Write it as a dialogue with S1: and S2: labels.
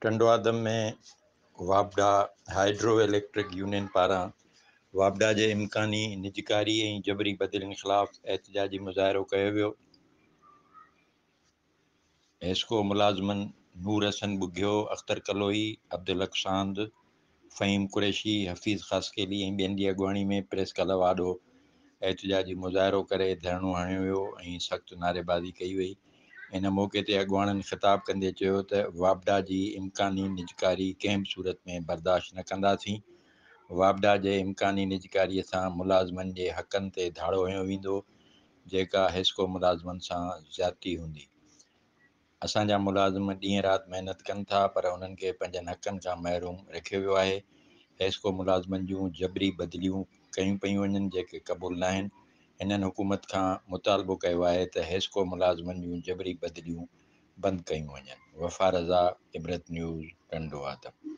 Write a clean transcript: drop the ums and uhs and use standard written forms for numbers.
S1: टंडवादम में वापडा hydro electric union पारां वापडा जे इम्कानी निजकारी ऐं जबरी बदिलनि ख़िलाफ़ एहतजाजी मुज़ाहिरो कयो वियो। हेस्को मुलाज़िमनि नूर हसन बुघियो, अख्तर कलोई, अब्दुल हक सांद, फ़हीम कुरैशी, हफ़ीज़ ख़ासकेली ऐं ॿियनि जी अॻुवाणी में प्रेस क्लब आॾो एहतजाजी मुज़ाहिरो करे धरणो हणियो वियो ऐं सख़्तु नारेबाज़ी कई वई। इन मौक़े ते अॻुवाणनि ख़िताब कंदे चयो त वापडा जी इम्कानी निजकारी कंहिं बि सूरत में बर्दाश्त न कंदासीं। वापडा जे इम्कानी निजकारीअ सां मुलाज़िमनि जे हक़नि ते धाड़ो हयो वेंदो, जेका हेस्को मुलाज़िमनि सां ज़्यादती हूंदी। असांजा मुलाज़िम ॾींहं राति महिनत कनि था, पर उन्हनि खे पंहिंजनि हक़नि खां महरूम रखियो वियो आहे। हेस्को मुलाज़िमनि जूं जबरी बदिलियूं कयूं पियूं वञनि, जेके क़बूल न आहिनि। हिननि हुकूमत खां मुतालबो कयो आहे त हेस्को मुलाज़िमनि जूं जबरी बदिलियूं बंदि कयूं वञनि। वफ़ा रज़ा, इबरत न्यूज़, टंडवादम।